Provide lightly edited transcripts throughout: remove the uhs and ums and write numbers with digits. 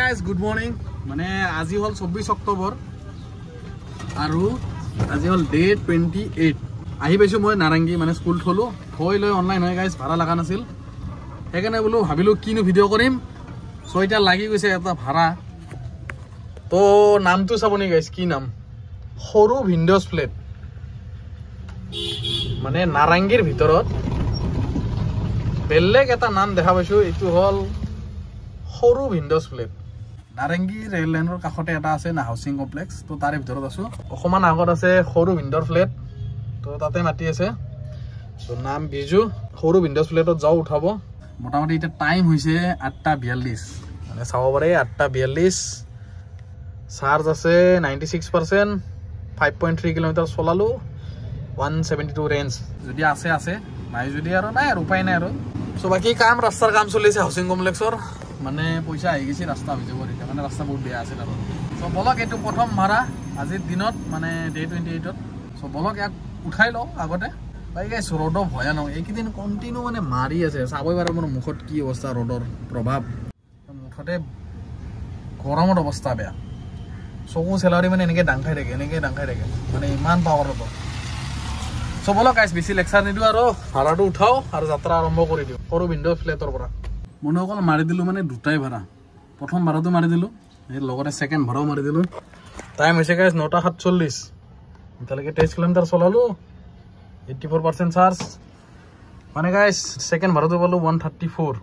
Guys, good morning. মানে আজি হল 24 অক্টোবৰ আৰু আজি হল ডে 28 আহি পাইছো মই নাৰাংগী মানে স্কুল থলো থৈ লৈ অনলাইন হয় গাইস ভাড়া লাগা নাছিল সেইকাৰণে বলো ভাবিলো কিনো ভিডিও কৰিম সো এটা লাগি গৈছে এটা ভাড়া তো নামটো চাবনি গাইস কি নাম সৰু উইন্ডোজ ফ্লেট মানে নাৰাংগীৰ ভিতৰত বেলেগ এটা নাম দেখা পাইছো এটো হল সৰু উইন্ডোজ ফ্লেট নাৰেংগী ৰেল লাইনৰ কাষতে এটা আছে না হাউচিং কমপ্লেক্স তো তাৰে ভিতৰত আছো অকমান আগত আছে সৰু উইন্ডোৰ ফ্লেট তো তাতে মাটি আছে তো নাম বিজু সৰু উইন্ডোজ ফ্লেটত যাও উঠাব মোটামুটি এটা টাইম হৈছে 8:42 মানে চাব পাৰে 8:42 চাৰ্জ আছে 96% 5.3 কিলোমিটাৰ চলালো 172 ৰেঞ্জ যদি আছে আছে নাই যদি আৰু নাই আৰু উপায় নাই আৰু সো বাকি কাম ৰাস্তাৰ কাম চলিছে হাউচিং কমপ্লেক্সৰ মানে পইচা আহি গেছি ৰাস্তা হৈ যাব এতিয়া মানে ৰাস্তা বহুত বেয়া আছে আৰু সো বলক এটো প্ৰথম ভাড়া আজিৰ দিনত মানে ডে 28 ত সো বলক ইয়াক উঠাই লও আগতে ভাই গাইস ৰড ভয়ানক এইকিদিন কন্টিনিউ মানে মাৰি আছে চাবই পাৰে মোৰ মুখত কি অৱস্থা ৰডৰ প্ৰভাৱ মুঠতে গৰমৰ অৱস্থা বেয়া চকু চেলাৰি মানে এনেকে ডাং খাই থাকে মানে ইমান পাৱাৰ ৰড সো বলক গাইস বেছি লেকচাৰ নিদু আৰু ভাড়াটো উঠাও আৰু যাত্ৰা আৰম্ভ কৰি দিও সৰু উইন্ডো ফ্লেটৰ পৰা মনে অকল মাৰি দিলো মানে দুটাই ভাড়া প্ৰথম ভাড়াটো মাৰি দিলো এই লগতে সেকেন্ড ভাড়াও মাৰি দিলো টাইম হৈছে গাইস 9:47 এতিয়ালৈকে 23 কিলোমিটাৰ চলালো 84% চাৰ্জ মানে গাইস সেকেন্ড ভাড়াটো পালো 134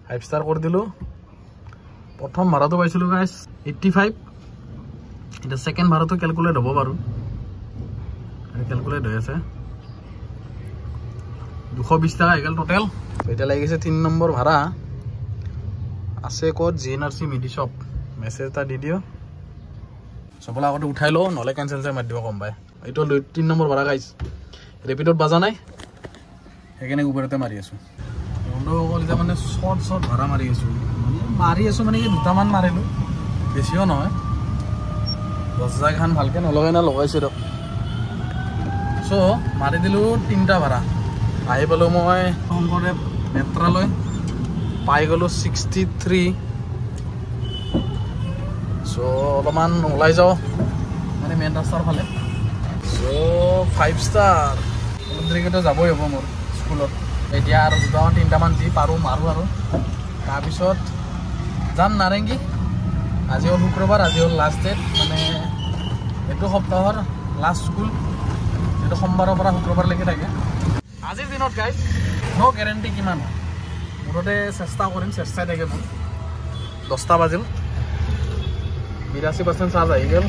5 ষ্টাৰ কৰি দিলো প্ৰথম ভাড়াটো পাইছিলো গাইস 85 এটা সেকেন্ড ভাড়াটো ক্যালকুলেট হ'ব বাৰু আৰু ক্যালকুলেট হৈ আছে 220 টাকা এগেল টোটাল এটা লাগিছে 3 নম্বৰ ভাড়া আছে কোড জিএনআরসি মিডি শপ মেসেজ তা দি দিও সবলা আগতে উঠাই লো নলে ক্যান্সেল যায় মার দিব কম ভাই এইটো 3 নম্বৰ ভাড়া গাইস ৰেপিডত বাজা নাই হেগেনে উবৰতে মাৰি আছো বন্ধ হ'ল এটা মানে শৰ্ট ভাড়া মাৰি আছো মানে কি দুটামান মাৰিলো বেছিও নহয় 10,000 খান ভালকে নলগাই না লগাইছো ৰ সো মাৰি দিলো 3টা ভাড়া আহি পালো মই শংকৰদেৱ নেত্ৰালয় পাই গলো 63 সো অলপমান ওলাই যাও মানে মেইন ৰাস্তাৰ ফালে সো 5 ষ্টাৰ অলপদিনতে যাবই হ'ব মোৰ স্কুলত এতিয়া আৰু দুটা তিনটামান দি পাৰো মাৰো আৰু তাৰপিছত যাম নাৰেংগী আজি হ'ল শুক্ৰবাৰ আজি হ'ল লাষ্ট ডেট মানে এইটো সপ্তাহৰ লাষ্ট স্কুল এইটো সোমবাৰৰ পৰা শুক্ৰবাৰলৈকে থাকে আজিৰ দিনত গাইস নো গ্যাৰান্টি কিমান মুৰতে চেষ্টা কৰিম চেষ্টাই থাকে মোৰ 10টা বাজিল 82% চাৰ্জ আহি গ'ল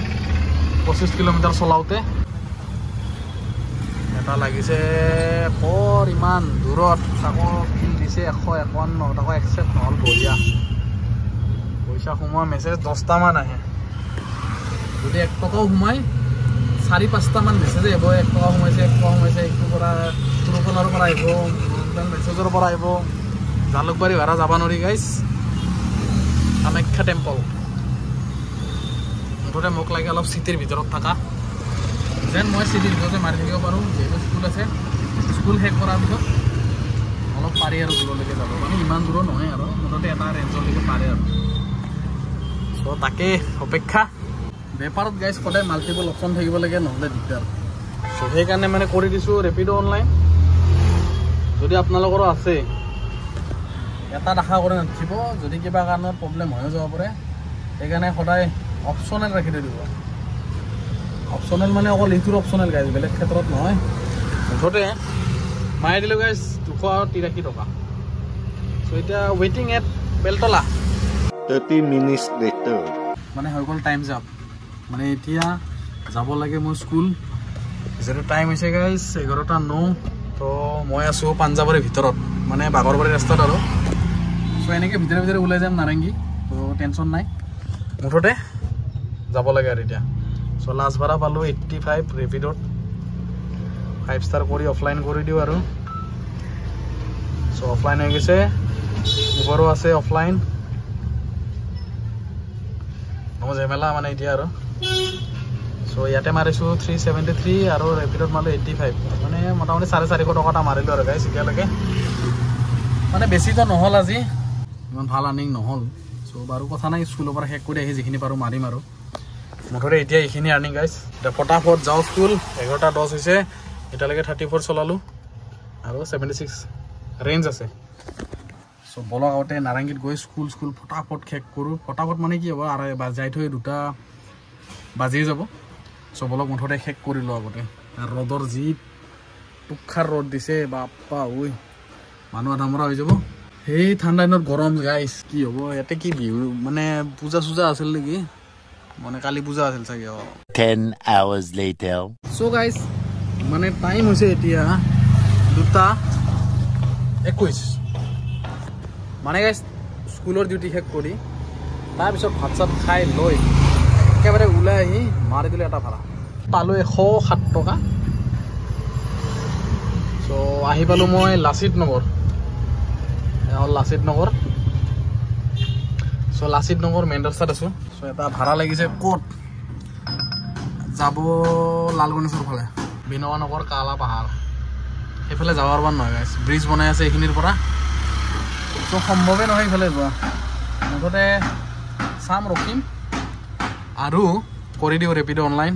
25 কিলোমিটাৰ চলাওতে এটা লাগিছে পৰ ইমান দূৰত তাকো বিল দিছে 151 টাকা একচেপ্ট নহল বঢ়িয়া পইচা সোমোৱা মেছেজ 10টা মান আহে যদি 1 টকাও সোমাই 4-5টা মান মেছেজ আহিব 1 টকা সোমাইছে একটো পৰা ট্ৰুকলাৰৰ পৰা আহিব মেছেজৰ পৰা আহিব জালুকবাৰী ভাড়া যাবা নৰি গাইস কামাখ্যা টেম্পল মুঠতে মোক লাগে অলপ সিটিৰ ভিতৰত থাকা যেন মই সিটিৰ ভিতৰতে মাৰি থাকিব পাৰো যেটো স্কুল আছে স্কুল শেষ কৰাৰ পিছত অলপ পাৰি আৰু দূৰলৈকে যাব মানে ইমান দূৰ নহয় আৰু মুঠতে এটা ৰেঞ্জলৈকে পাৰে আৰু সো তাকে অপেক্ষা বেপাৰত গাইস সদায় মাল্টিপল অপচন থাকিব লাগে নহলে দিগদাৰ সো সেইকাৰণে মানে কৰি দিছো ৰেপিডো অনলাইন যদি আপোনালোকৰো আছে এটা দেখা কৰি নাথিব যদি কিবা কাৰণত প্ৰবলেম হৈ যাব পাৰে সেইকাৰণে সদায় অপচনেল ৰাখি দিব অপচনেল মানে অকল ইটোৰ অপচনেল গাইস বেলেগ ক্ষেত্ৰত নহয় মুঠতে মাৰি দিলো গাইস 283 টকা সো এটা ৱেটিং এট বেলতলা 30 minutes later মানে হৈ গ'ল টাইমছ আপ মানে এতিয়া যাব লাগে মোৰ স্কুল যেটো টাইম হৈছে গাইস 11:09 তো মই আছো পাঞ্জাৱৰ ভিতৰত মানে বাগৰবাৰী ৰাস্তাত আৰু সো এনেকে ভিতৰে ওলাই যাম নাৰেংগী তো টেনচন নাই মুঠতে যাব লাগে আৰু এতিয়া সো লাষ্ট ভাড়া পালো 85 ৰেপিডত 5 ষ্টাৰ কৰি অফলাইন কৰি দিও আৰু সো অফলাইন হৈ গৈছে উবৰো আছে অফলাইন নজেমেলা মানে এতিয়া আৰু সো ইয়াতে মাৰিছো 373 আৰু ৰেপিডত মালো 85 মানে মোটামুটি 450 টকা মাৰিলো আৰু গাইস এতিয়ালৈকে মানে বেছি তো নহল আজি ইমান ভাল আৰ্নিং নহল সো বাৰু কথা নাই স্কুলৰ পৰা শেষ কৰি আহি যিখিনি পাৰোঁ মাৰিম আৰু মুঠতে এতিয়া এইখিনি আৰ্নিং গাইছ এতিয়া ফটাফট যাওঁ স্কুল 11:10 হৈছে এতিয়ালৈকে 34 চলালোঁ আৰু 76 ৰেঞ্জ আছে চ' বলক আগতে নাৰেংগীত গৈ স্কুল ফটাফট শেষ কৰোঁ ফটাফট মানে কি হ'ব আৰু যাই থৈ 2টা বাজিয়ে যাব চ' বলক মুঠতে শেষ কৰিলোঁ আগতে ৰ'দৰ যি টুক্ষাৰ ৰ'দ দিছে বাপ্পা ঐ মানুহ আধামৰা হৈ যাব সেই ঠাণ্ডা দিনত গৰম গাইছ কি হ'ব ইয়াতে কি বিহু মানে পূজা চূজা আছিল নেকি মানে কালি পূজা আছিল চাগে 10 hours later চ' গাইছ মানে টাইম হৈছে এতিয়া 2:21 মানে গাইছ স্কুলৰ ডিউটি শেষ কৰি তাৰপিছত ভাত চাত খাই লৈ একেবাৰে ওলাই আহি মাৰি দিলে এটা ভাড়া পালোঁ 107 টকা চ' আহি পালোঁ মই লাচিত নগৰ হ'ল লাচিত নগৰ চ' লাচিত নগৰ মেইন ৰাস্তাত আছোঁ চ' এটা ভাড়া লাগিছে ক'ত যাব লালগণেশৰ ফালে বিনৱা নগৰ কালা পাহাৰ সেইফালে যাব পাৰিব নহয় গাইছ ব্ৰিজ বনাই আছে এইখিনিৰ পৰা চ' সম্ভৱেই নহয় এইফালে যোৱা মুঠতে চাম ৰখিম আৰু কৰি দিওঁ ৰেপিড' অনলাইন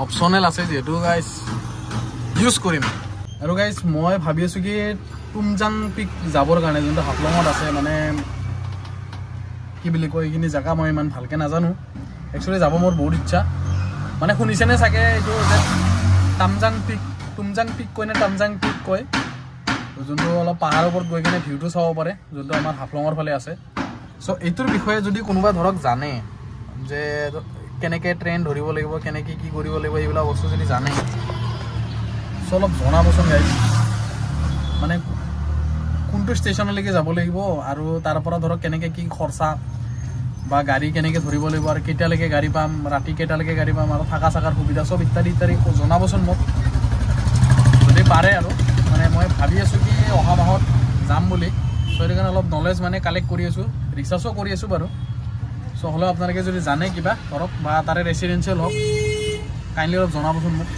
অপশ্যনেল আছে যিহেতু গাইছ ইউজ কৰিম আৰু গাইছ মই ভাবি আছোঁ কি টুমজাং পিক যাবৰ কাৰণে যোনটো হাফলঙত আছে মানে কি বুলি কয় এইখিনি জেগা মই ইমান ভালকৈ নাজানো একচুৱেলি যাব মোৰ বহুত ইচ্ছা মানে শুনিছেনে চাগে এইটো যে টুমজাং পিক কয় নে টামজাং পিক কয় যোনটো অলপ পাহাৰৰ ওপৰত গৈ কিনে ভিউটো চাব পাৰে যোনটো আমাৰ হাফলঙৰ ফালে আছে চ' এইটোৰ বিষয়ে যদি কোনোবা ধৰক জানে যে কেনেকৈ ট্ৰেইন ধৰিব লাগিব কেনেকৈ কি কৰিব লাগিব এইবিলাক বস্তু যদি জানে চ' অলপ জনাবচোন গাইজ মানে কোনটো ষ্টেচনলৈকে যাব লাগিব আৰু তাৰ পৰা ধৰক কেনেকৈ কি খৰচা বা গাড়ী কেনেকৈ ধৰিব লাগিব আৰু কেতিয়ালৈকে গাড়ী পাম ৰাতি কেইটালৈকে গাড়ী পাম আৰু থকা চাকাৰ সুবিধা চব ইত্যাদি জনাবচোন মোক যদি পাৰে আৰু মানে মই ভাবি আছোঁ কি অহা মাহত যাম বুলি চ' সেইটো কাৰণে অলপ নলেজ মানে কালেক্ট কৰি আছোঁ ৰিচাৰ্চো কৰি আছোঁ বাৰু চ' হ'লেও আপোনালোকে যদি জানে কিবা ধৰক বা তাৰে ৰেচিডেঞ্চিয়েল হওক কাইণ্ডলি অলপ জনাবচোন মোক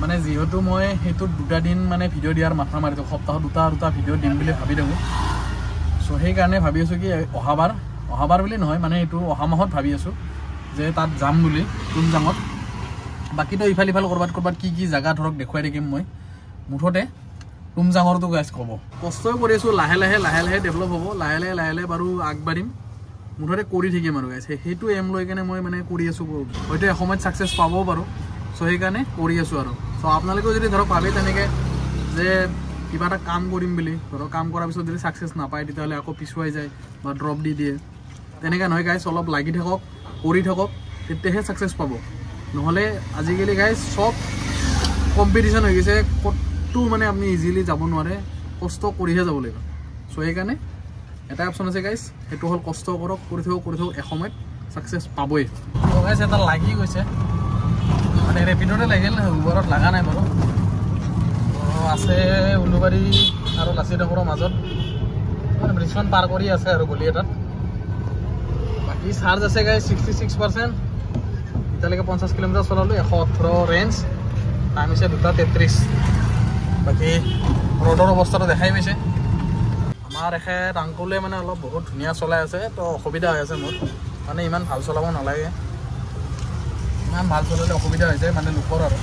মানে যিহেতু মই সেইটোত 2টা দিন মানে ভিডিঅ' দিয়াৰ মাথা মাৰি দিওঁ সপ্তাহত 2টা ভিডিঅ' দিম বুলি ভাবি থাকোঁ চ' সেইকাৰণে ভাবি আছোঁ কি অহাবাৰ বুলি নহয় মানে এইটো অহা মাহত ভাবি আছোঁ যে তাত যাম বুলি টুমজাঙত বাকীতো ইফাল ক'ৰবাত কি জেগা ধৰক দেখুৱাই থাকিম মই মুঠতে টুমজাঙৰটো গাইজ ক'ব কষ্টই কৰি আছোঁ লাহে লাহে ডেভেলপ হ'ব লাহে লাহে বাৰু আগবাঢ়িম মুঠতে কৰি থাকিম আৰু গাইজ সেইটো এম লৈ কেনে মই মানে কৰি আছোঁ হয়তো এসময়ত ছাকচেছ পাবও পাৰোঁ চ' সেইকাৰণে কৰি আছোঁ আৰু চ' আপোনালোকেও যদি ধৰক ভাবে তেনেকৈ যে কিবা এটা কাম কৰিম বুলি ধৰক কাম কৰাৰ পিছত যদি ছাকচেছ নাপায় তেতিয়াহ'লে আকৌ পিছুৱাই যায় বা ড্ৰপ দি দিয়ে তেনেকৈ নহয় গাইজ অলপ লাগি থাকক কৰি থাকক তেতিয়াহে ছাকচেছ পাব নহ'লে আজিকালি গাইজ চব কম্পিটিশ্যন হৈ গৈছে ক'তো মানে আপুনি ইজিলি যাব নোৱাৰে কষ্ট কৰিহে যাব লাগিব চ' সেইকাৰণে এটা অপশ্যন আছে গাইজ সেইটো হ'ল কষ্ট কৰক কৰি থাকক এসময়ত ছাকচেছ পাবই ত' গাইজ এটা লাগি গৈছে মানে ৰেপিডতে লাগিল উবাৰত লগা নাই বাৰু আছে উলুবাৰী আৰু লাচিত নগৰৰ মাজত মানে ব্ৰিজখন পাৰ কৰি আছে আৰু গলি এটাত বাকী চাৰ্জ আছে গাইজ 66% এতিয়ালৈকে 50 কিলোমিটাৰ চলালোঁ 118 ৰেঞ্জ টাইম হৈছে 2:33 বাকী ৰ'দৰ অৱস্থাটো দেখাই পাইছে আমাৰ এখেত আংকুলে মানে অলপ বহুত ধুনীয়া চলাই আছে তো অসুবিধা হৈ আছে মোৰ মানে ইমান ভাল চলাব নালাগে ইমান ভাল চলালে অসুবিধা হৈ যায় মানে লোকৰ আৰু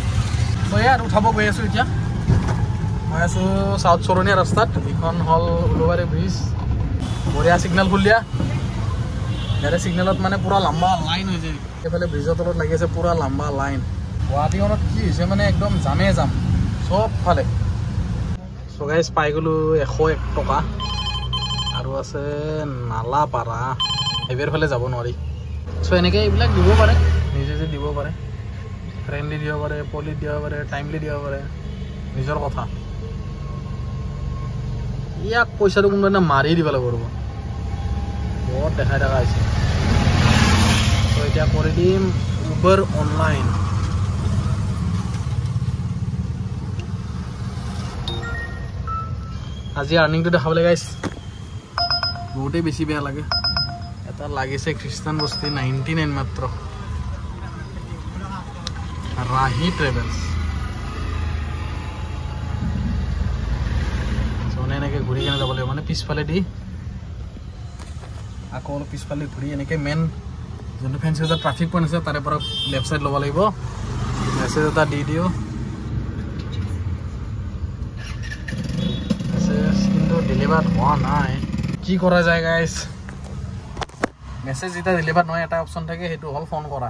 ত' এয়া আৰু উঠাব গৈ আছোঁ এতিয়া মই আছোঁ চাউথ চৰণীয়া ৰাস্তাত এইখন হ'ল উলুবাৰী ব্ৰিজ বঢ়িয়া চিগনেল ফুল দিয়া ইয়াৰে চিগনেলত মানে পূৰা লম্বা লাইন হৈ যায় এইফালে ব্ৰিজৰ তলত লাগি আছে পূৰা লম্বা লাইন গুৱাহাটীখনত কি হৈছে মানে একদম জামেই যাম চবফালে চ' গাইজ পাই গ'লোঁ 101 টকা আৰু আছে নালাপাৰা হাইৱেৰ ফালে যাব নোৱাৰি চ' এনেকৈ এইবিলাক দিব পাৰে নিজে যে দিব পাৰে ফ্ৰেণ্ডলি দিব পাৰে পলিট দিব পাৰে টাইমলি দিব পাৰে নিজৰ কথা ইয়াক পইচাটো কোনোবা মাৰি দিব লাগিব ৰ'ব বহুত দেখাই থকা হৈছে চ' এতিয়া কৰি দিম উবাৰ অনলাইন আজি আৰ্নিংটো দেখাবলৈ গাইছ বহুতেই বেছি বেয়া লাগে এটা লাগিছে খ্ৰীষ্টান বস্তি 99 মাত্ৰ ৰাহি ট্ৰেভেলছ এনেকৈ ঘূৰি কেনে যাব লাগিব মানে পিছফালে দি আকৌ অলপ পিছফালে ঘূৰি এনেকৈ মেইন যোনটো ফেঞ্চি বজাৰ ট্ৰাফিক পইণ্ট আছে তাৰে পৰা লেফ্ট ছাইড ল'ব লাগিব মেছেজ এটা দি দিওঁ মেছেজ কিন্তু ডেলিভাৰ হোৱা নাই কি কৰা যায় গাইজ মেছেজ যেতিয়া ডেলিভাৰ নহয় এটা অপশ্যন থাকে সেইটো হ'ল ফোন কৰা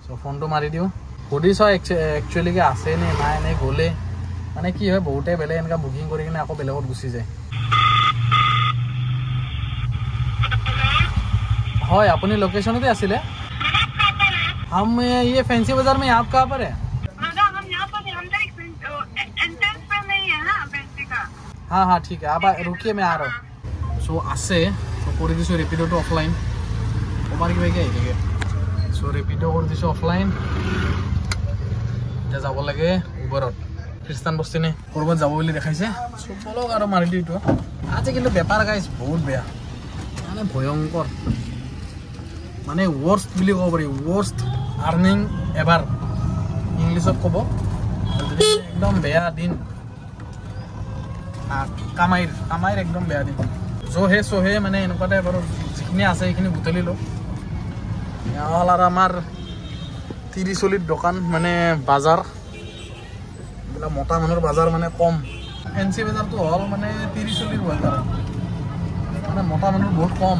চ' ফোনটো মাৰি দিওঁ সুধি চাওঁ একচুৱেলিকৈ আছে নে নাই নে গ'লে মানে কি হয় বহুতে বেলেগ এনেকৈ বুকিং কৰি কিনে আকৌ বেলেগত গুচি যায় হয় আপুনি লোकेशनতে आसिले हम ये फैंसी बाजार में आप कहाँ पर है हम यहाँ पर एंट्रेंस पे नहीं है ना फैंसी का हाँ हाँ ठीक है आप रुकिए मैं आ रहा हूँ सो आसे सो कर दिसो रेपिडो तो ऑफलाइन कमार किबा কি আহিলে सो रेपिडो कर दिसो ऑफलाइन जा যাব লাগে উবৰত খ্ৰীষ্টান বস্তিনে কৰবাত যাব বুলি দেখাইছে সো বলক আৰু মাৰি দিটো আজি কিন্তু বেপাৰ গাইছ বহুত বেয়া মানে ভয়ংকৰ মানে worst বুলি ক'ব পাৰি worst earning ever ইংলিছত ক'ব একদম বেয়া দিন কামাইৰ একদম বেয়া দিন জহে সহে মানে এনেকুৱা টাইপ আৰু যিখিনি আছে সেইখিনি বুটলি লো হ'ল আৰু আমাৰ 30-40 দোকান মানে বাজাৰ মোটা মানুহৰ বাজাৰ মানে কম ফেঞ্চি বাজাৰটো হ'ল মানে 30-40 বাজাৰ মানে মোটা মানুহ বহুত কম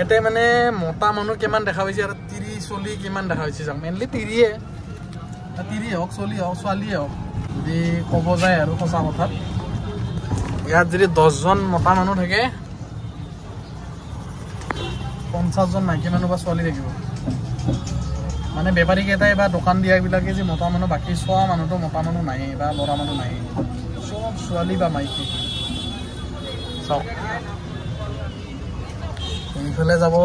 এতে মানে মোটা মানুহ কিমান দেখা পাইছে আৰু 30-40 কিমান দেখা পাইছে যাক মেইনলি 30 হওক 40 হওক ছোৱালী হওক যদি ক'ব যায় আৰু সঁচা কথাত ইয়াত যদি 10 জন মোটা মানুহ থাকে 50 জন মাইকী মানুহ বা ছোৱালী থাকিব মানে বেপাৰী কেইটাই বা দোকান দিয়াবিলাকে যে মোটা মানুহ বাকী চোৱা মানুহটো মোটা মানুহ নাই বা ল'ৰা মানুহ নাই চব ছোৱালী বা মাইকী চাওক এইফালে যাব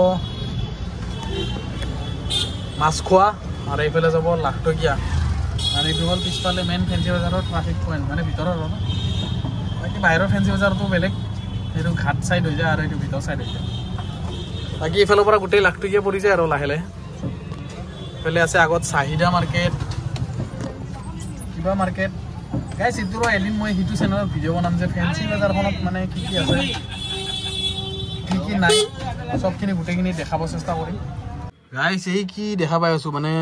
মাছ খোৱা আৰু এইফালে যাব লাখটকীয়া আৰু এইটো হ'ল পিছফালে মেইন ফেঞ্চি বজাৰৰ ট্ৰাফিক পইণ্ট মানে ভিতৰৰ আৰু বাকী বাহিৰৰ ফেঞ্চি বজাৰটো বেলেগ এইটো ঘাট চাইড হৈ যায় আৰু এইটো ভিতৰ চাইড হৈ যায় বাকী এইফালৰ পৰা গোটেই লাখটকীয়া পৰি যায় আৰু লাহে লাহে এইফালে আছে আগত চাহিদা মাৰ্কেট কিবা মাৰ্কেট গাইছ এইটোৰ এদিন মই সিটো চেনেলত ভিডিঅ' বনাম যে ফেঞ্চি বজাৰখনত মানে কি কি আছে কি কি নাই সবখিনি গোটেইখিনি দেখাব চেষ্টা কৰিম গাইছ এই কি দেখা পাই আছো মানে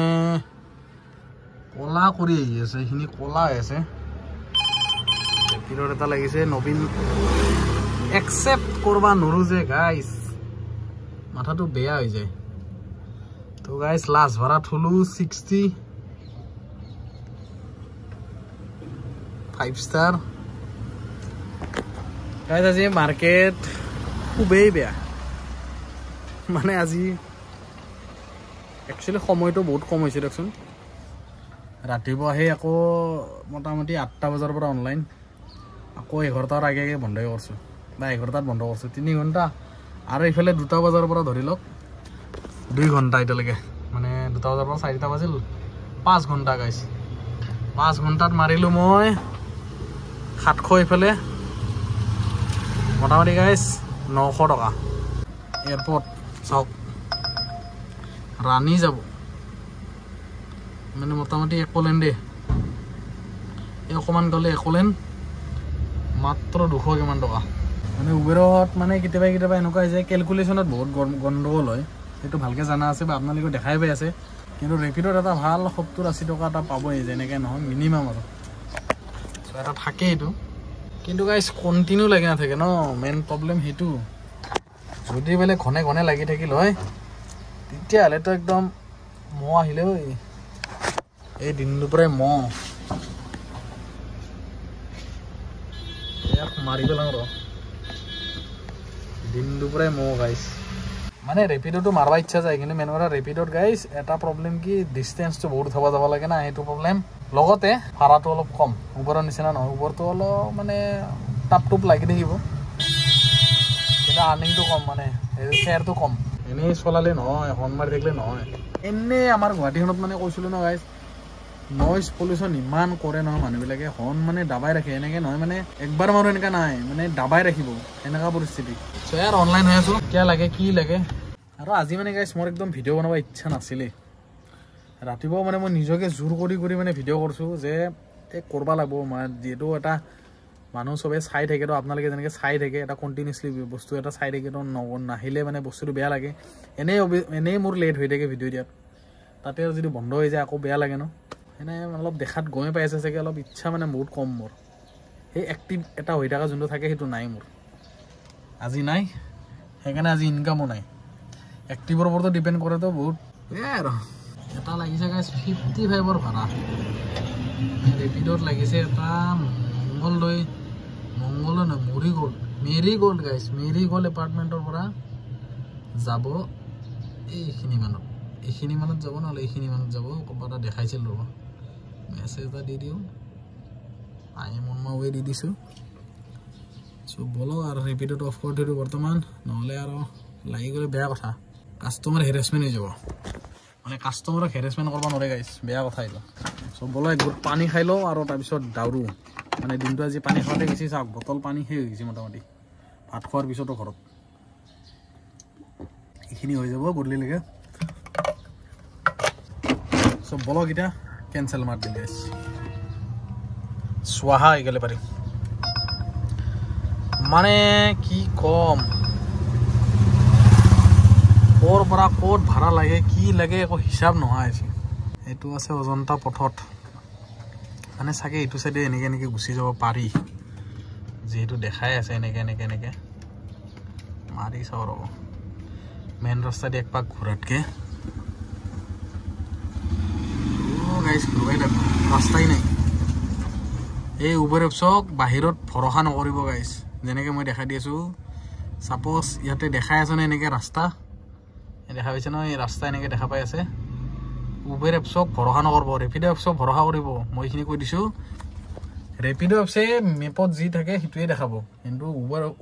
কলা কৰি আহি আছে এইখিনি কলা হৈ আছে কিৰৰ এটা লাগিছে নবীন একচেপ্ট কৰবা নৰো যে গাইছ মাথাটো বেয়া হৈ যায় তো গাইছ লাষ্ট ভাড়া থলো 60 5 ষ্টাৰ গাইছ আজি মাৰ্কেট খুবেই বেয়া মানে আজি একচুৱেলি সময়টো বহুত কম হৈছে দেখোন ৰাতিপুৱা আহি আকৌ মোটামুটি 8টা বজাৰ পৰা অনলাইন আকৌ 11টাৰ আগে আগে বন্ধই কৰিছোঁ বা 11টাত বন্ধ কৰিছোঁ 3 ঘণ্টা আৰু এইফালে 2টা বজাৰ পৰা ধৰি লওক 2 ঘণ্টা এতিয়ালৈকে মানে 2টা বজাৰ পৰা 4টা বাজিল 5 ঘণ্টা গাইছ 5 ঘণ্টাত মাৰিলোঁ মই 700 এইফালে মোটামুটি গাইছ 900 টকা এয়াৰপৰ্ট চাওক ৰাণী যাব মানে মোটামুটি একলেণ্ডে এই অকণমান গ'লে একলেণ্ড মাত্ৰ 200 কিমান টকা মানে উবেৰত মানে কেতিয়াবা কেতিয়াবা এনেকুৱা হৈ যায় কেলকুলেশ্যনত বহুত গণ্ডগোল হয় সেইটো ভালকৈ জানা আছে বা আপোনালোকে দেখাই পাই আছে কিন্তু ৰেপিডত এটা ভাল 70-80 টকা এটা পাবই যেনেকৈ নহয় মিনিমাম আৰু এটা থাকেই এইটো কিন্তু গাইছ কণ্টিনিউ লাগি নাথাকে ন মেইন প্ৰব্লেম সেইটো যদি বোলে ঘনে ঘনে লাগি থাকিল হয় তেতিয়াহ'লেতো একদম মহ আহিলে ঐ এই দিনটোৰ পৰাই মহ ইয়াক মাৰি পেলাওঁ ৰ দিনটোৰ পৰাই মহ গাইছ মানে ৰেপিডোটো মাৰবা ইচ্ছা যায় কিন্তু মেইন কথা ৰেপিডত গাইছ এটা প্ৰব্লেম কি ডিষ্টেঞ্চটো বহুত উঠাব যাব লাগে না সেইটো প্ৰব্লেম লগতে ভাড়াটো অলপ কম উবৰৰ নিচিনা নহয় উবৰটো অলপ মানে টাপ টুপ লাগি থাকিব কিন্তু আৰ্নিংটো কম মানে ফেয়াৰটো কম এনেই চলালে নহয় হৰ্ণ মাৰি থাকিলে নহয় এনেই আমাৰ গুৱাহাটীখনত মানে কৈছিলোঁ ন গাইছ নইজ পলিউশ্যন ইমান কৰে নহয় মানুহবিলাকে হৰ্ণ মানে দাবাই ৰাখে এনেকৈ নহয় মানে একবাৰ মানুহ এনেকুৱা নাই মানে দাবাই ৰাখিব এনেকুৱা পৰিস্থিতি চ' ইয়াৰ অনলাইন হৈ আছোঁ কিয় লাগে কি লাগে আৰু আজি মানে গাইছ মোৰ একদম ভিডিঅ' বনাব ইচ্ছা নাছিলে ৰাতিপুৱা মানে মই নিজকে জোৰ কৰি কৰি মানে ভিডিঅ' কৰিছোঁ যে এই কৰিব লাগিব মই যিহেতু এটা মানুহ চবে চাই থাকে তো আপোনালোকে যেনেকৈ চাই থাকে এটা কণ্টিনিউছলি বস্তু এটা চাই থাকে তো নাহিলে মানে বস্তুটো বেয়া লাগে এনেই মোৰ লেট হৈ থাকে ভিডিঅ' দিয়াত তাতে আৰু যদি বন্ধ হৈ যায় আকৌ বেয়া লাগে ন এনে অলপ দেখাত গমে পাই আছে চাগে অলপ ইচ্ছা মানে বহুত কম মোৰ সেই এক্টিভ এটা হৈ থকা যোনটো থাকে সেইটো নাই মোৰ আজি নাই সেইকাৰণে আজি ইনকামো নাই এক্টিভৰ ওপৰতো ডিপেণ্ড কৰেতো বহুত এয়াই আৰু এটা লাগিছে গাইজ 55ৰ ভাড়া ৰেপিডত লাগিছে এটা মংগল নহয় মেৰিগ'ল্ড গাইজ মেৰিগ'ল্ড এপাৰ্টমেণ্টৰ পৰা যাব এইখিনি মানত যাব নহ'লে এইখিনি মানত যাব ক'ৰবাত এটা দেখাইছিল ৰ'ব মেছেজ এটা দি দিওঁ দি দিছোঁ চ' বলক আৰু ৰেপিডত অফ কৰি দিলোঁ বৰ্তমান নহ'লে আৰু লাগি গ'লে বেয়া কথা কাষ্টমাৰ হেৰেছমেণ্ট হৈ যাব মানে কাষ্টমাৰক হেৰেছমেণ্ট কৰিব নোৱাৰে গাইজ বেয়া কথা এইটো চ' বলক একগোট পানী খাই লওঁ আৰু তাৰপিছত দাউৰোঁ মানে দিনটো আজি পানী খাওঁতে গৈছে চাওক বটল পানী শেষ হৈ গৈছে মোটামুটি ভাত খোৱাৰ পিছতো ঘৰত এইখিনি হৈ যাব গধূলিলৈকে চ' বলক এতিয়া কেঞ্চেল মাৰ দিলে চোৱাহা হৈ গ'লে পাৰি মানে কি কম ক'ৰ পৰা ক'ত ভাড়া লাগে কি লাগে একো হিচাপ নোহোৱা হৈছে এইটো আছে অজন্তা পথত মানে চাগে এইটো চাইডে এনেকৈ গুচি যাব পাৰি যিহেতু দেখাই আছে এনেকৈ মাৰি চাওঁ ৰ'ব মেইন ৰাস্তাদি এক পাক ঘূৰাতকৈ গাইজ ঘূৰাই লাগিব ৰাস্তাই নাই এই উবেৰ এপছক বাহিৰত ভৰসা নকৰিব গাইজ যেনেকৈ মই দেখাই দি আছোঁ ছাপ'জ ইয়াতে দেখাই আছেনে এনেকৈ ৰাস্তা দেখা পাইছে ন এই ৰাস্তা এনেকৈ দেখা পাই আছে উবেৰ এপছক ভৰসা নকৰিব ৰেপিড' এপছক ভৰসা কৰিব মই এইখিনি কৈ দিছোঁ ৰেপিড' এপছে মেপত যি থাকে সেইটোৱে দেখাব কিন্তু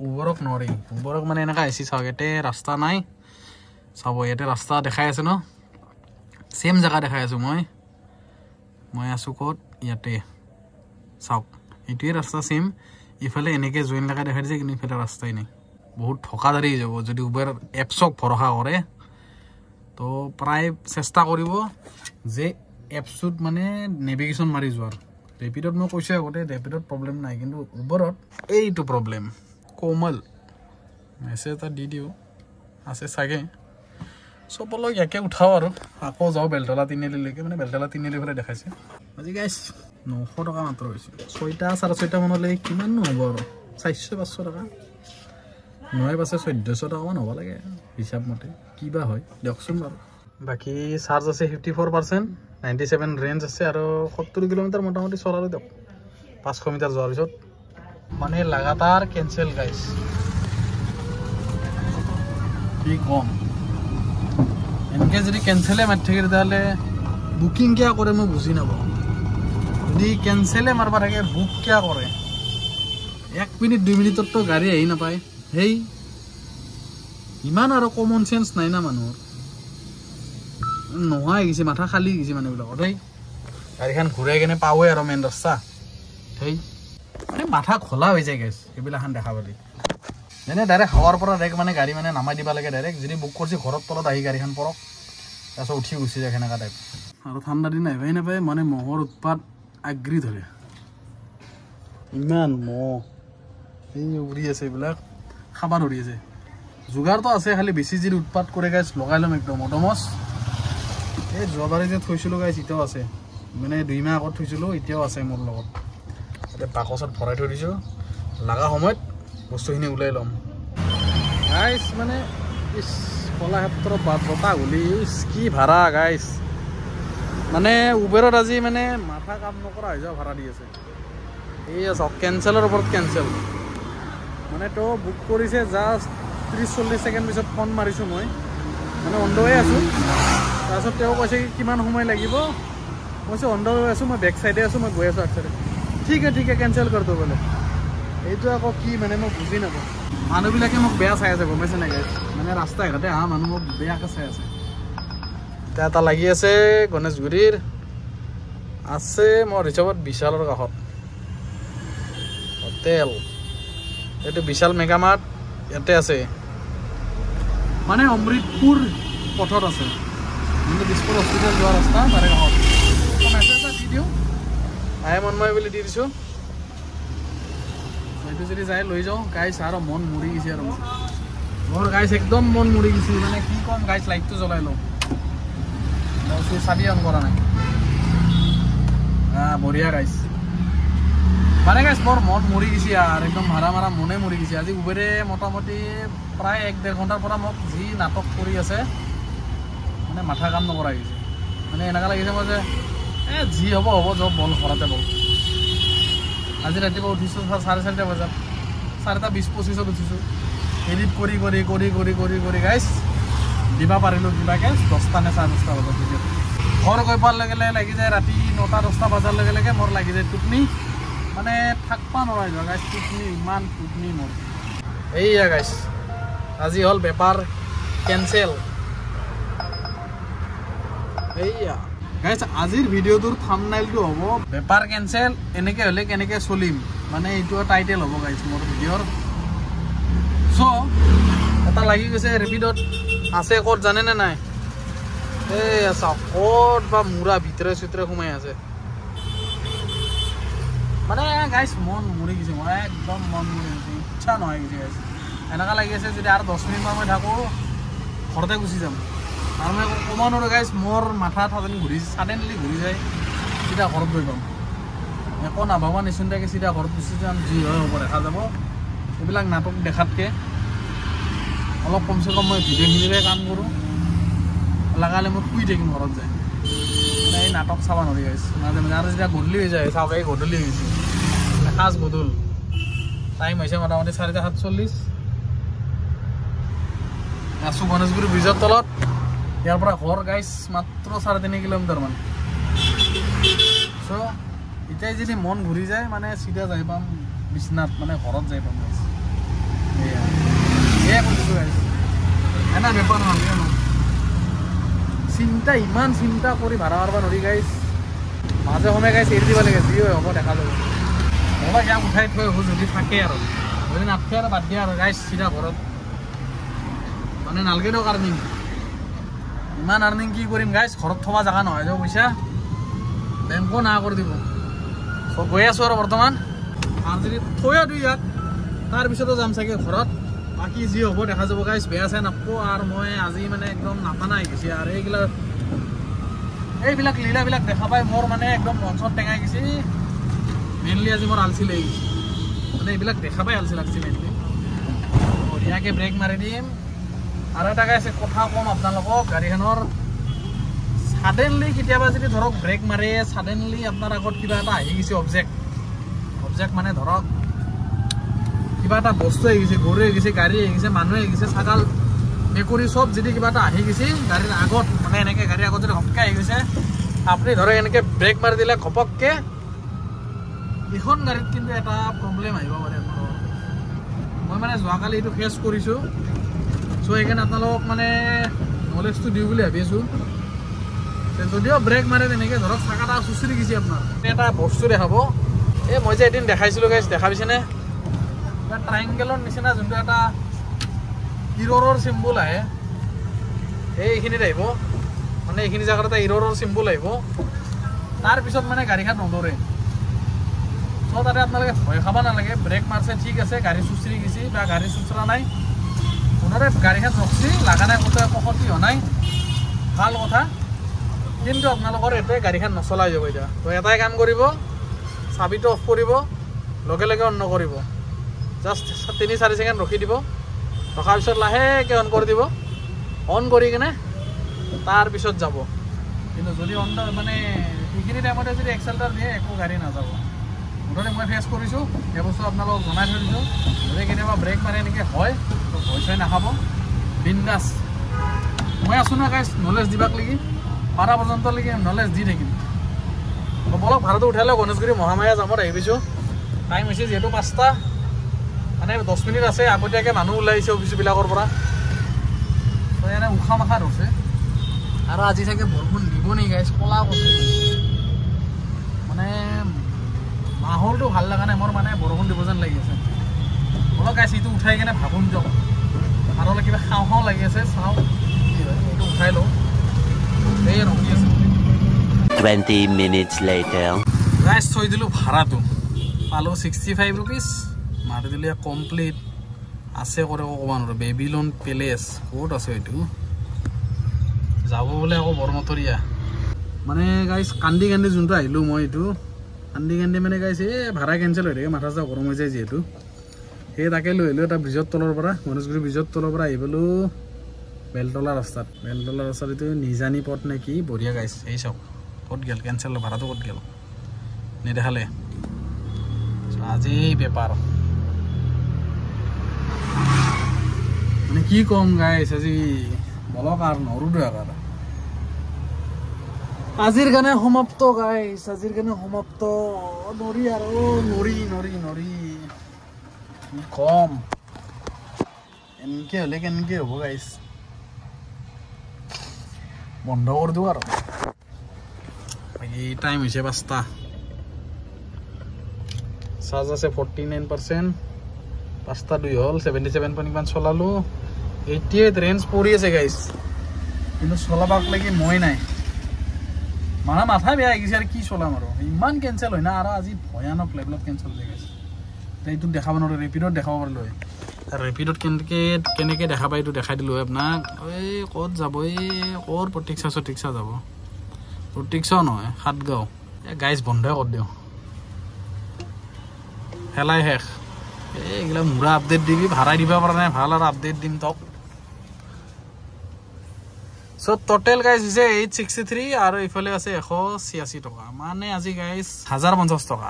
উবেৰক নোৱাৰি উবেৰক মানে এনেকৈ আহিছে চাওক ইয়াতে ৰাস্তা নাই চাব ইয়াতে ৰাস্তা দেখাই আছে ন ছেম জেগা দেখাই আছোঁ মই আছোঁ ক'ত ইয়াতে চাওক এইটোৱে ৰাস্তা ছেম ইফালে এনেকৈ জইন লেখা দেখাই দিছে কিন্তু ইফালে ৰাস্তাই নাই বহুত ঠকাদাৰী হৈ যাব যদি উবেৰ এপছক ভৰসা কৰে তো প্ৰায় চেষ্টা কৰিব যে এপছটোত মানে নেভিগেশ্যন মাৰি যোৱাৰ ৰেপিডত মই কৈছোঁ আগতে ৰেপিডত প্ৰব্লেম নাই কিন্তু উবেৰত এইটো প্ৰব্লেম কোমল মেছেজ এটা দি দিওঁ আছে চাগে চব অলপ ইয়াকে উঠাওঁ আৰু আকৌ যাওঁ বেলতলা তিনিআলিলৈকে মানে বেলতলা তিনিআলি ফালে দেখাইছে আজি গাইজ 900 টকা মাত্ৰ হৈছে 6টা 6:30 মানলৈ কিমাননো হ'ব আৰু 400-500 টকা নহয় পাছে 1400 টকামান হ'ব লাগে হিচাপ মতে কিবা হয় দিয়কচোন বাৰু বাকী চাৰ্জ আছে 54% 97 ৰেঞ্জ আছে আৰু 70 কিলোমিটাৰ মোটামুটি চলালোঁ দিয়ক 500 মিটাৰ যোৱাৰ পিছত মানে লাগাতাৰ কেঞ্চেল গাইজ কি কম এনেকৈ যদি কেঞ্চেলে মাৰি থাকে তেতিয়াহ'লে বুকিং কিয় কৰে মই বুজি নাপাওঁ যদি কেঞ্চেলে মাৰিব থাকে বুক কিয় কৰে 1 মিনিট 2 মিনিটততো গাড়ী আহি নাপায় সেই ইমান আৰু কমন চেঞ্চ নাই না মানুহৰ নোহোৱা হৈ গৈছে মাথা খালী গৈছে মানুহবিলাকৰ দেই গাড়ীখন ঘূৰাই কেনে পাওঁৱে আৰু মেইন ৰাস্তা সেই মানে মাথা খোলা হৈ যায় গেছ সেইবিলাকখন দেখা পালি যেনে ডাইৰেক্ট হাৱাৰ পৰা ডাইৰেক্ট মানে গাড়ী মানে নামাই দিব লাগে ডাইৰেক্ট যদি বুক কৰিছে ঘৰত তলত আহি গাড়ীখন পৰক তাৰপিছত উঠি গুচি যায় সেনেকুৱা টাইপ আৰু ঠাণ্ডা দিন আহিবই নাপায় মানে মহৰ উৎপাত আগ্ৰি ধৰে ইমান মহ এই উৰি আছে এইবিলাক খাব ধৰি আছে যোগাৰটো আছে খালি বেছি যদি উৎপাত কৰে গাইছ লগাই ল'ম একদম অডমছ এই যোৱাবাৰে যে থৈছিলোঁ গাইছ এতিয়াও আছে মানে 2 মাহ আগত থৈছিলোঁ এতিয়াও আছে মোৰ লগত এতিয়া বাকচত ভৰাই থৈ দিছোঁ লগা সময়ত বস্তুখিনি ওলাই ল'ম গাইছ মানে কলাক্ষেত্ৰৰ বতাহ গলি কি ভাড়া গাইছ মানে উবেৰত আজি মানে মাথা কাম নকৰা হৈ যোৱা ভাড়া দি আছে এই চাওক কেঞ্চেলৰ ওপৰত কেঞ্চেল মানে তো বুক কৰিছে জাষ্ট 30-40 ছেকেণ্ড পিছত ফোন মাৰিছোঁ মই মানে অন দ্য ৱে আছোঁ তাৰপিছত তেওঁ কৈছে কিমান সময় লাগিব মই কৈছোঁ অন দ্য ৱে আছোঁ মই বেক চাইডে আছোঁ মই গৈ আছোঁ আগ চাইডে ঠিক আছে কেঞ্চেল কৰি দিওঁ বোলে এইটো আকৌ কি মানে মই বুজি নাপাওঁ মানুহবিলাকে মোক বেয়া চাই আছে গম পাইছে নাই মানে ৰাস্তা ঘাটে অহা মানুহ মোক বেয়াকৈ চাই আছে এতিয়া এটা লাগি আছে গণেশগুৰিৰ আছে মোৰ হিচাপত বিশালৰ কাষত হোটেল এইটো বিশাল মেগামাৰ্ট ইয়াতে আছে মানে অমৃতপুৰ পথত আছে কিন্তু দিছপুৰ হস্পিটেল যোৱা ৰাস্তা তাৰে কাষত মেছেজ এটা দি দিওঁ আই মনময় বুলি দি দিছোঁ এইটো যদি যাই লৈ যাওঁ গাইছ আৰু মন মৰি গৈছে আৰু মোৰ গাইছ একদম মন মৰি গৈছে মানে কি ক'ম গাইছ লাইটটো জ্বলাই লওঁ চাবি অন কৰা নাই বঢ়িয়া গাইছ মানে গাইছ মোৰ মন মৰি গৈছে আৰু একদম ভাড়া মাৰা মনে মৰি গৈছে আজি উবেৰে মোটামুটি প্ৰায় 1-1.5 ঘণ্টাৰ পৰা মোক যি নাটক কৰি আছে মানে মাথা কাম নকৰা গৈছে মানে এনেকুৱা লাগিছে মই যে যি হ'ব হ'ব যক বল ঘৰতে বল আজি ৰাতিপুৱা উঠিছোঁ 4:30 বজাত 4:20-25 উঠিছোঁ এডিট কৰি কৰি কৰি কৰি কৰি কৰি গাইছ দিবা পাৰিলোঁ কিবাকৈ 10টা নে 10:30 বজাত ভিডিঅ' ঘৰ গৈ পোৱাৰ লগে লগে লাগি যায় ৰাতি 9টা-10টা বজাৰ লগে লগে মোৰ লাগি যায় টোপনি মানে থাকবা নোৱাৰা যোৱা গাইছ টোপনি ইমান টোপনি মোৰ এইয়া গাইছ আজি হ'ল বেপাৰ কেঞ্চেল এইয়া গাইছ আজিৰ ভিডিঅ'টোৰ থাম্বনেইলটো হ'ব বেপাৰ কেঞ্চেল এনেকৈ হ'লে কেনেকৈ চলিম মানে এইটো টাইটেল হ'ব গাইছ মোৰ ভিডিঅ'ৰ চ' এটা লাগি গৈছে ৰেপিডত আছে ক'ত জানেনে নাই এই চাওক ক'ত বা মূৰা ভিতৰে চিতৰে সোমাই আছে মানে গাইছ মন মৰি গৈছে মই একদম মন মৰি গৈছে ইচ্ছা নহয় গৈছে গাইছ এনেকুৱা লাগি আছে যদি আৰু 10 মিনিটমান মই থাকোঁ ঘৰতে গুচি যাম আৰু মই ক'ব নোৱাৰোঁ গাইছ মোৰ মাথা ছাডেনলি ঘূৰি যায় চিধা ঘৰত গৈ পাম একো নাভাবা নিচিন্তাকৈ চিধা ঘৰত গুচি যাম যি হয় হ'ব দেখা যাব এইবিলাক নাটক দেখাতকৈ অলপ কমচে কম মই ভিডিঅ'খিনিৰে কাম কৰোঁ লগালে মই শুই থাকিম ঘৰত যায় মানে এই নাটক চাব নোৱাৰি গাইছ মাজে মাজে আৰু যেতিয়া গধূলি হৈ যায় চাওক এই গধূলি হৈছে সাজ গধূল টাইম হৈছে মোটামুটি 4:47 আছোঁ গণেশগুৰি ব্ৰিজৰ তলত ইয়াৰ পৰা ঘৰ গাইছ মাত্ৰ 3.5 কিলোমিটাৰমান চ' এতিয়াই যদি মন ঘূৰি যায় মানে চিধা যাই পাম বিশ্বনাথ মানে ঘৰত যাই পাম গাইছ এয়া কৈছোঁ গাইছ এনে বেপাৰ নহয় চিন্তা ইমান চিন্তা কৰি ভাড়া মাৰিব নোৱাৰি গাইছ মাজে সময়ে গাইছ এৰি দিব লাগে যি হয় হ'ব দেখা যাব মই ইয়াক উঠাই থৈ আহোঁ যদি থাকে আৰু যদি নাথাকে আৰু বাদ দিয়া আৰু গাইছ চিধা ঘৰত মানে নালগে দিয়ক আৰ্নিং ইমান আৰ্নিং কি কৰিম গাইছ ঘৰত থবা জেগা নহয় যে পইচা বেংকো না কৰি দিব চ' গৈ আছোঁ আৰু বৰ্তমান আৰু যদি থৈ দিওঁ ইয়াক তাৰপিছতো যাম চাগে ঘৰত বাকী যি হ'ব দেখা যাব গাইছ বেয়া চাই নাপাব আৰু মই আজি মানে একদম নাপানা হৈ গৈছে আৰু এইবিলাক লীলাবিলাক দেখা পাই মোৰ মানে একদম মন চন টেঙাই গৈছে মেইনলি আজি মোৰ আলচি লাগি গৈছে মানে এইবিলাক দেখা পাই আলচি লাগছে মেইনলি বঢ়িয়াকৈ ব্ৰেক মাৰি দিম আৰু এটা গাইছ কথা ক'ম আপোনালোকক গাড়ীখনৰ ছাডেনলি কেতিয়াবা যদি ধৰক ব্ৰেক মাৰে ছাডেনলি আপোনাৰ আগত কিবা এটা আহি গৈছে অবজেক্ট মানে ধৰক কিবা এটা বস্তু আহি গৈছে গৰু আহি গৈছে গাড়ী আহি গৈছে মানুহ আহি গৈছে ছাগাল মেকুৰী চব যদি কিবা এটা আহি গৈছে গাড়ীৰ আগত মানে এনেকৈ গাড়ীৰ আগত যদি ঘপকৈ আহি গৈছে আপুনি ধৰক এনেকৈ ব্ৰেক মাৰি দিলে ঘপককৈ এইখন গাড়ীত কিন্তু এটা প্ৰব্লেম আহিব পাৰে আপোনালোকৰ মই মানে যোৱাকালি এইটো ফেচ কৰিছোঁ চ' সেইকাৰণে আপোনালোকক মানে নলেজটো দিওঁ বুলি ভাবি আছোঁ যদিও ব্ৰেক মাৰে তেনেকৈ ধৰক চাকাটা চুচৰি গৈছে আপোনাৰ এটা বস্তু দেখাব এই মই যে এদিন দেখাইছিলোঁ গাইছ দেখা পাইছেনে ট্ৰাইংগেলৰ নিচিনা যোনটো এটা ইৰৰৰ চিম্বল আহে এইখিনিত আহিব মানে এইখিনি জেগাত এটা ইৰৰৰ চিম্বল আহিব তাৰপিছত মানে গাড়ীখন নদৌৰে চ' তাতে আপোনালোকে ভয় খাব নালাগে ব্ৰেক মাৰছে ঠিক আছে গাড়ী চুচৰি গৈছে বা গাড়ী চুচৰা নাই কোনোৰে গাড়ীখন ৰখছি লগা নাই ক'তো একো ক্ষতি হোৱা নাই ভাল কথা কিন্তু আপোনালোকৰ এইটোৱে গাড়ীখন নচলাই যাব এতিয়া তো এটাই কাম কৰিব চাবিটো অফ কৰিব লগে লগে অন নকৰিব জাষ্ট 3-4 ছেকেণ্ড ৰখি দিব ৰখাৰ পিছত লাহেকৈ অন কৰি দিব অন কৰি কিনে তাৰপিছত যাব কিন্তু যদি অন মানে সেইখিনি টাইমতে যদি এক্সেলেটাৰ দিয়ে একো গাড়ী নাযাব মুঠতে মই ফেচ কৰিছোঁ সেই বস্তু আপোনালোকক জনাই থৈ দিছোঁ যদি কেতিয়াবা ব্ৰেক মাৰে এনেকৈ হয় তো ভয় চয় নাখাব বিন্দাছ মই আছোঁ না গাইছ নলেজ দিবাক লাগি পাৰা পৰ্যন্তলৈকে নলেজ দি থাকিম বলক ভাড়াটো উঠাই লওক গণেশগুৰি মহামায়া জামত আহি পাইছোঁ টাইম হৈছে যিহেতু 5টা মানে 10 মিনিট আছে আগতীয়াকৈ মানুহ ওলাই আহিছে অফিচবিলাকৰ পৰা তো এনে উশাহ মাখা ধৰিছে আৰু আজি চাগে বৰষুণ দিব নেকি গাইছ ক'লা কৈছে মানে মাহলটো ভাল লগা নাই মোৰ মানে বৰষুণ দিব যেন লাগি আছে বলক গাইছ এইটো উঠাই কিনে ভাবোঁ যাওক আৰু অলপ কিবা খাওঁ লাগি আছে চাওঁ কি হয় এইটো উঠাই লওঁ এই ৰখি আছে 20 minutes later গাইছ থৈ দিলোঁ ভাড়াটো পালোঁ 65 rupees মাৰি দিলে কমপ্লিট আছে কৰে ক'ব নোৱাৰোঁ বেবিলন পেলেচ ক'ত আছে এইটো যাব বোলে আকৌ বৰমতৰীয়া মানে গাইছ কান্দি কান্দি যোনটো আহিলোঁ মই এইটো কান্দি কান্দি মানে গাইছ এই ভাড়া কেঞ্চেল হৈ থাকে মাথা চাথা গৰম হৈ যায় যিহেতু সেই তাকে লৈ আহিলোঁ এটা ব্ৰিজৰ তলৰ পৰা গণেশগুৰি ব্ৰিজৰ তলৰ পৰা আহি পালোঁ বেলতলা ৰাস্তাত এইটো নিজানী পথ নে কি বঢ়িয়া গাইছ এই চাওক ক'ত গ'ল কেঞ্চেল ভাড়াটো ক'ত গ'ল নেদেখালে আজি বেপাৰ মানে কি কম গাইছ আজি বলক আৰু নৰুদে আৰু আজিৰ কাৰণে সমাপ্ত গাইছ আজিৰ কাৰণে সমাপ্ত নৰি আৰু নৰি নৰি নৰি কি কম এনেকৈ হ'লে কেনেকৈ হ'ব গাইছ বন্ধ কৰি দিওঁ আৰু বাকী টাইম হৈছে 5টা চাৰ্জ আছে 49% 5টা 2 হ'ল 77.1 চলালোঁ 88 ৰেঞ্জ পৰি আছে গাইছ কিন্তু চলাবাক লাগি মই নাই মানে মাথা বেয়া আহিছে আৰু কি চলাম আৰু ইমান কেঞ্চেল হয় না আৰু আজি ভয়ানক লেভেলত কেঞ্চেল হৈ গৈছে এইটো দেখাব নোৱাৰোঁ ৰেপিডত দেখাব পাৰিলোঁ হয় ৰেপিডত কেনেকৈ দেখা পায় এইটো দেখাই দিলোঁ হয় আপোনাক এই ক'ত যাব এই ক'ৰ প্ৰতীক্ষা যাব প্ৰতীক্ষাও নহয় 7 গাঁও এই গাইছ বন্ধই কৰি দিওঁ খেলাই শেষ এইগিলা মুৰা আপডেট দিবি ভাড়াই দিব পৰা নাই ভাল আৰু আপডেট দিম তক চ' টোটেল গাইছ হৈছে 863 আৰু ইফালে আছে 186 টকা মানে আজি গাইছ 1050 টকা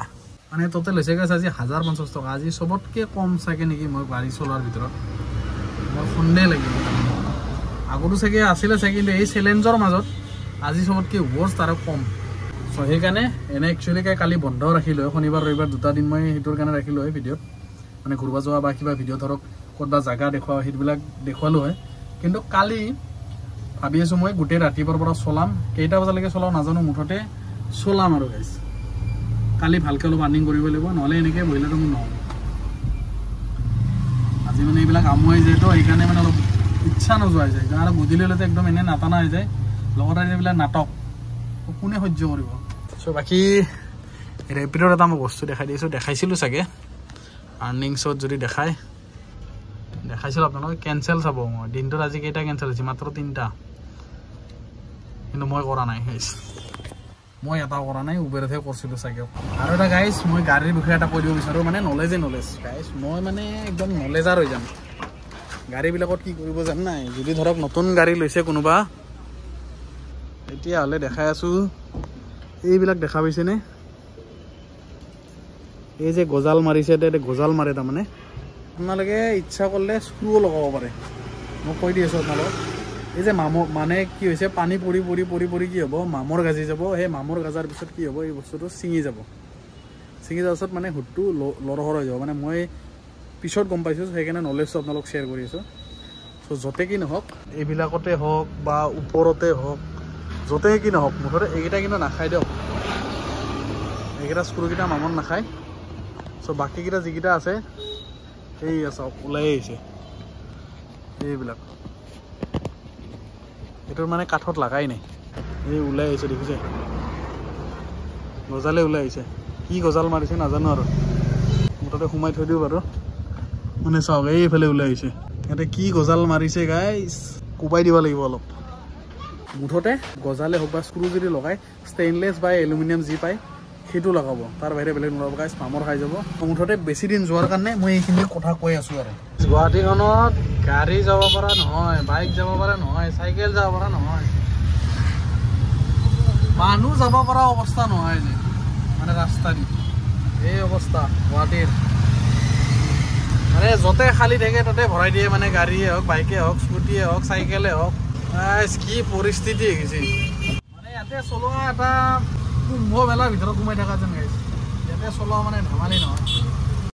মানে টোটেল হৈছে গাইছ আজি 1050 টকা আজি চবতকৈ কম চাগে নেকি মই গাড়ী চলোৱাৰ ভিতৰত মোৰ সন্দেহ লাগিব আগতো চাগে আছিলে চাগে কিন্তু এই চেলেঞ্জৰ মাজত আজি চবতকৈ ৱৰ্ষ্ট আৰু কম চ' সেইকাৰণে এনে একচুৱেলি কালি বন্ধ ৰাখিলোঁ হয় শনিবাৰ ৰবিবাৰ 2টা দিন মই সেইটোৰ কাৰণে ৰাখিলোঁ হয় ভিডিঅ'ত মানে ঘূৰিব যোৱা বা কিবা ভিডিঅ' ধৰক ক'ৰবা জাগা দেখুওৱা সেইবিলাক দেখুৱালোঁ হয় কিন্তু কালি ভাবি আছোঁ মই গোটেই ৰাতিপুৱাৰ পৰা চলাম কেইটা বজালৈকে চলাওঁ নাজানো মুঠতে চলাম আৰু গাইছ কালি ভালকৈ অলপ আৰ্নিং কৰিব লাগিব নহ'লে এনেকৈ বহিলেতো মোৰ নহ'ব আজি মানে এইবিলাক আমুৱাই যায় তো সেইকাৰণে মানে অলপ ইচ্ছা নোযোৱা হৈ যায় আৰু গধূলি হ'লেতো একদম এনেই নাটানা হৈ যায় লগতে এইবিলাক নাটক কোনে সহ্য কৰিব চ' বাকী ৰেপিডৰ এটা মই বস্তু দেখাই দিছোঁ দেখাইছিলোঁ চাগে আৰ্নিংছত যদি দেখাইছিলোঁ আপোনালোকে কেঞ্চেল চাব মই দিনটোত আজি কেইটা কেঞ্চেল হৈছে মাত্ৰ 3টা কিন্তু মই কৰা নাই মই এটাও কৰা নাই উবেৰতহে কৰিছিলোঁ চাগে আৰু এটা গাইছ মই গাড়ীৰ বিষয়ে এটা কৈ দিব বিচাৰোঁ মানে নলেজ গাইছ মই মানে একদম নলেজাৰ হৈ যাম গাড়ীবিলাকত কি কৰিব জান নাই যদি ধৰক নতুন গাড়ী লৈছে কোনোবা এতিয়াহ'লে দেখাই আছোঁ এইবিলাক দেখা পাইছেনে এই যে গজাল মাৰিছে গজাল মাৰে তাৰমানে আপোনালোকে ইচ্ছা কৰিলে স্ক্ৰুও লগাব পাৰে মই কৈ দি আছোঁ আপোনালোকক এই যে মানে কি হৈছে পানী পৰি পৰি পৰি পৰি কি হ'ব মামৰ গাজি যাব সেই মামৰ গাজাৰ পিছত কি হ'ব এই বস্তুটো ছিঙি যোৱাৰ পিছত মানে হুডটো লৰহৰ হৈ যাব মানে মই পিছত গম পাইছোঁ সেইকাৰণে নলেজটো আপোনালোক শ্বেয়াৰ কৰি আছোঁ চ' য'তে কি নহওক এইবিলাকতে হওক বা ওপৰতে হওক য'তে কি নহওক মুঠতে এইকেইটা কিন্তু নাখায় দিয়ক এইকেইটা স্ক্ৰুকেইটা মামত নাখায় চ' বাকীকেইটা যিকেইটা আছে এই চাওক ওলাই আহিছে এইবিলাক এইটোৰ মানে কাঠত লাগাই নাই এই ওলাই আহিছে দেখিছে গজালে ওলাই আহিছে কি গজাল মাৰিছে নাজানো আৰু মুঠতে সোমাই থৈ দিওঁ বাৰু মানে চাওক এইফালে ওলাই আহিছে ইয়াতে কি গজাল মাৰিছে গাইছ কোবাই দিব লাগিব অলপ মুঠতে গজালে হওক বা স্ক্ৰু যদি লগাই ষ্টেইনলেছ বা এলুমিনিয়াম যি পায় সেইটো লগাব তাৰ বাহিৰে বেলেগ নলগাব গাইছ মামৰ খাই যাব মুঠতে বেছি দিন যোৱাৰ কাৰণে মই এইখিনি কথা কৈ আছোঁ আৰু গুৱাহাটীখনত গাড়ী যাব পৰা নহয় বাইক যাব পৰা নহয় চাইকেল যাব পৰা নহয় মানুহ যাব পৰা অৱস্থা নহয় যে মানে ৰাস্তা দি এই অৱস্থা গুৱাহাটীৰ মানে য'তে খালী থাকে ত'তে ভৰাই দিয়ে মানে গাড়ীয়ে হওক বাইকে হওক স্কুটিয়ে হওক চাইকেলে হওক কি পৰিস্থিতি হৈছে মানে ইয়াতে চলোৱা এটা কুম্ভ মেলাৰ ভিতৰত সোমাই থকা যেন গাইছে ইয়াতে চলোৱা মানে ধেমালি নহয়